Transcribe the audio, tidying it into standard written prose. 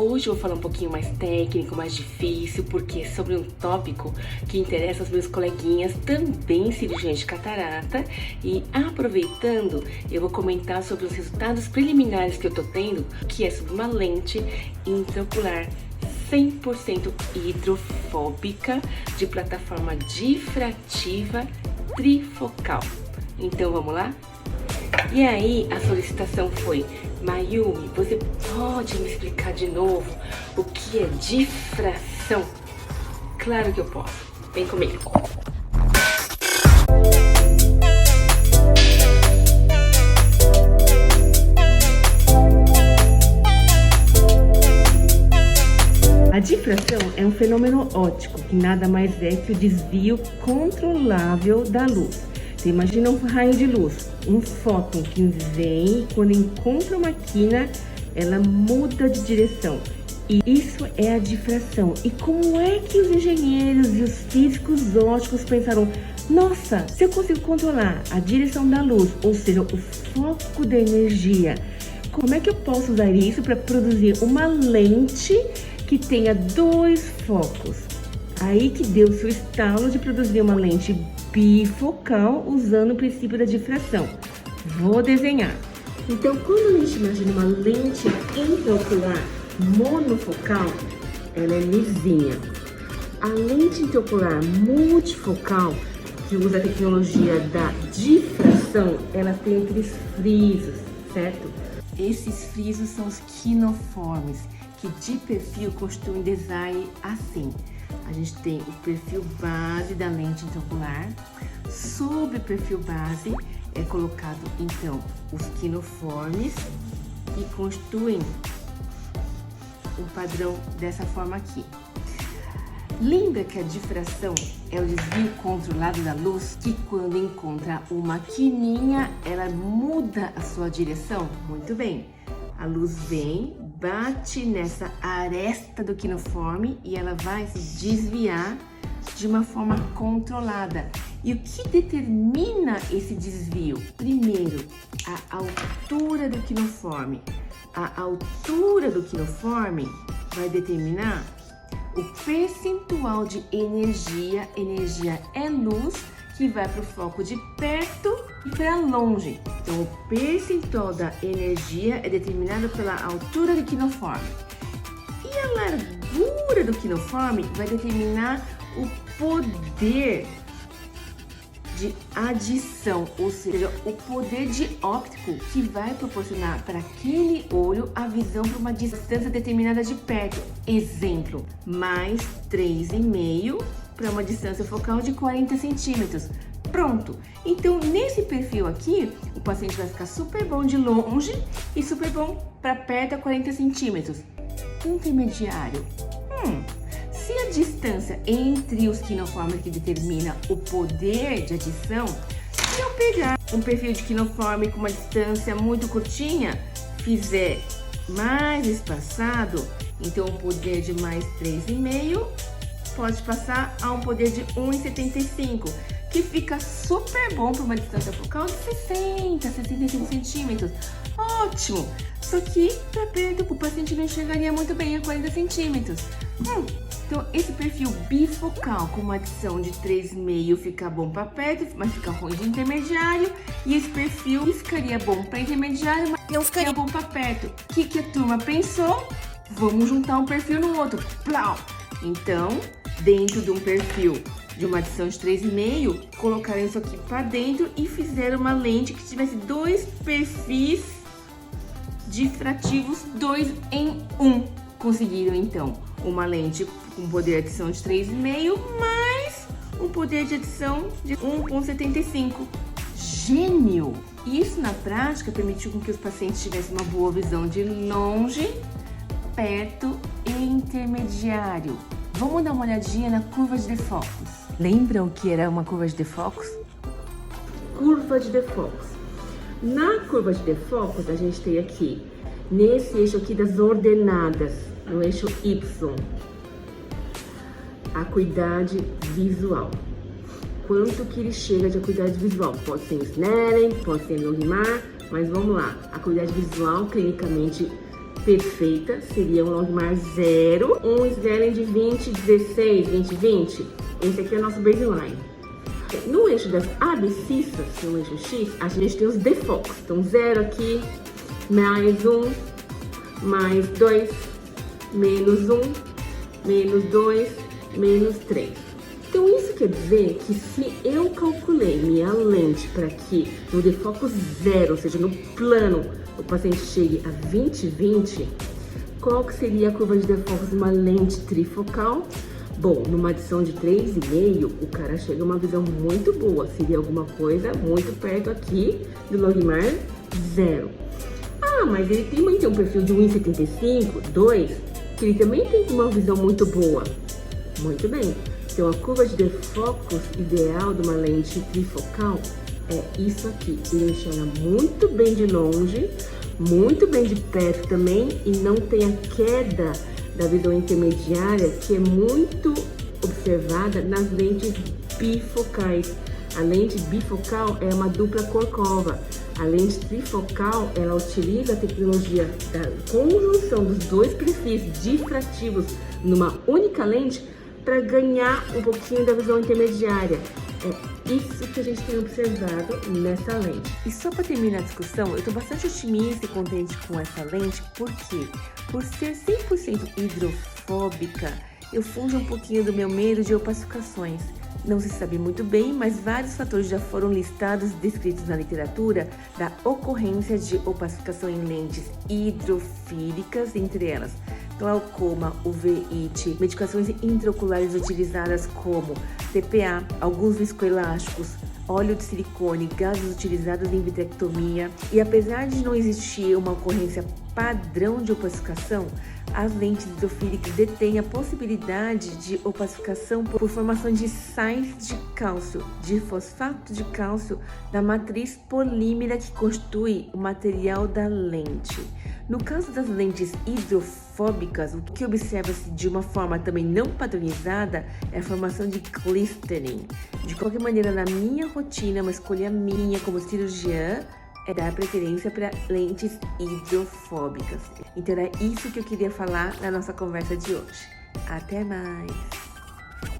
Hoje eu vou falar um pouquinho mais técnico, mais difícil, porque é sobre um tópico que interessa aos meus coleguinhas, também cirurgiões de catarata. E aproveitando, eu vou comentar sobre os resultados preliminares que eu tô tendo, que é sobre uma lente intraocular 100% hidrofóbica de plataforma difrativa trifocal. Então vamos lá? E aí a solicitação foi: Mayumi, você pode me explicar de novo o que é difração? Claro que eu posso. Vem comigo. A difração é um fenômeno óptico que nada mais é que o desvio controlável da luz. Você imagina um raio de luz, um fóton que vem e quando encontra uma quina, ela muda de direção. E isso é a difração. E como é que os engenheiros e os físicos ópticos pensaram: nossa, se eu consigo controlar a direção da luz, ou seja, o foco da energia, como é que eu posso usar isso para produzir uma lente que tenha dois focos? Aí que deu-se o estalo de produzir uma lente bifocal usando o princípio da difração. Vou desenhar. Então, quando a gente imagina uma lente intraocular monofocal, ela é lisinha. A lente intraocular multifocal, que usa a tecnologia da difração, ela tem aqueles frisos, certo? Esses frisos são os quinoformes, que de perfil constituem design assim. A gente tem o perfil base da lente intraocular. Sobre o perfil base é colocado então os quinoformes que constituem um padrão dessa forma aqui. Lembra que a difração é o desvio controlado da luz, que quando encontra uma quininha, ela muda a sua direção? Muito bem. A luz vem, bate nessa aresta do quinoforme e ela vai se desviar de uma forma controlada. E o que determina esse desvio? Primeiro, a altura do quinoforme. A altura do quinoforme vai determinar o percentual de energia. Energia é luz, que vai para o foco de perto e para longe. Então, o percentual da energia é determinado pela altura do quinoforme. E a largura do quinoforme vai determinar o poder de adição, ou seja, o poder de óptico que vai proporcionar para aquele olho a visão para uma distância determinada de perto. Exemplo, mais 3,5 para uma distância focal de 40 centímetros. Pronto! Então, nesse perfil aqui, o paciente vai ficar super bom de longe e super bom para perto a 40 centímetros. Intermediário. Se a distância entre os quinoformes que determina o poder de adição, se eu pegar um perfil de quinoforme com uma distância muito curtinha, fizer mais espaçado, então o poder de mais 3,5 pode passar a um poder de 1,75, que fica super bom para uma distância focal de 65 centímetros. Ótimo! Só que para perto o paciente não enxergaria muito bem a 40 centímetros. Então, esse perfil bifocal com uma adição de 3,5 fica bom para perto, mas fica ruim de intermediário. E esse perfil ficaria bom para intermediário, mas não ficaria bom para perto. O que a turma pensou? Vamos juntar um perfil no outro. Plau! Então, dentro de um perfil de uma adição de 3,5, colocaram isso aqui para dentro e fizeram uma lente que tivesse dois perfis difrativos, 2 em 1. Conseguiram então uma lente com poder de adição de 3,5 mais um poder de adição de 1,75. Gênio! Isso na prática permitiu com que os pacientes tivessem uma boa visão de longe, perto e intermediário. Vamos dar uma olhadinha na curva de defocus. Lembram o que era uma curva de defocus? Curva de defocus. Na curva de defocus, a gente tem aqui, nesse eixo aqui das ordenadas, no eixo Y, a acuidade visual. Quanto que ele chega de acuidade visual? Pode ser em Snellen, pode ser em Longmar, mas vamos lá. A acuidade visual, clinicamente perfeita seria um Longmar 0, um Snellen de 20, 16, 20, 20. Esse aqui é o nosso baseline. No eixo das abscissas, no eixo X, a gente tem os defocos. Então, 0 aqui, mais 1, mais 2, menos 1, menos 2, menos 3. Então, isso quer dizer que se eu calculei minha lente para que no defoco 0, ou seja, no plano, o paciente chegue a 20, 20, qual que seria a curva de defocos de uma lente trifocal? Bom, numa adição de 3,5, o cara chega a uma visão muito boa. Seria alguma coisa muito perto aqui do Longmar 0. Ah, mas ele também tem um perfil de 1,75, 2, que ele também tem uma visão muito boa. Muito bem. Então, a curva de defocos ideal de uma lente trifocal é isso aqui. Ele enxerga muito bem de longe, muito bem de perto também, e não tem a queda da visão intermediária, que é muito observada nas lentes bifocais. A lente bifocal é uma dupla corcova. A lente trifocal, ela utiliza a tecnologia da conjunção dos dois perfis difrativos numa única lente para ganhar um pouquinho da visão intermediária. É isso que a gente tem observado nessa lente. E só para terminar a discussão, eu estou bastante otimista e contente com essa lente, porque por ser 100% hidrofóbica, eu fujo um pouquinho do meu medo de opacificações. Não se sabe muito bem, mas vários fatores já foram listados, descritos na literatura, da ocorrência de opacificação em lentes hidrofílicas, entre elas glaucoma, uveites, medicações intraoculares utilizadas como TPA, alguns viscoelásticos, óleo de silicone, gases utilizados em vitrectomia. E apesar de não existir uma ocorrência padrão de opacificação, as lentes hidrofílicas detêm a possibilidade de opacificação por formação de sais de cálcio, de fosfato de cálcio da matriz polímera que constitui o material da lente. No caso das lentes hidrofóbicas, o que observa-se de uma forma também não padronizada é a formação de clustering. De qualquer maneira, na minha rotina, uma escolha minha como cirurgiã é dar preferência para lentes hidrofóbicas. Então, é isso que eu queria falar na nossa conversa de hoje. Até mais!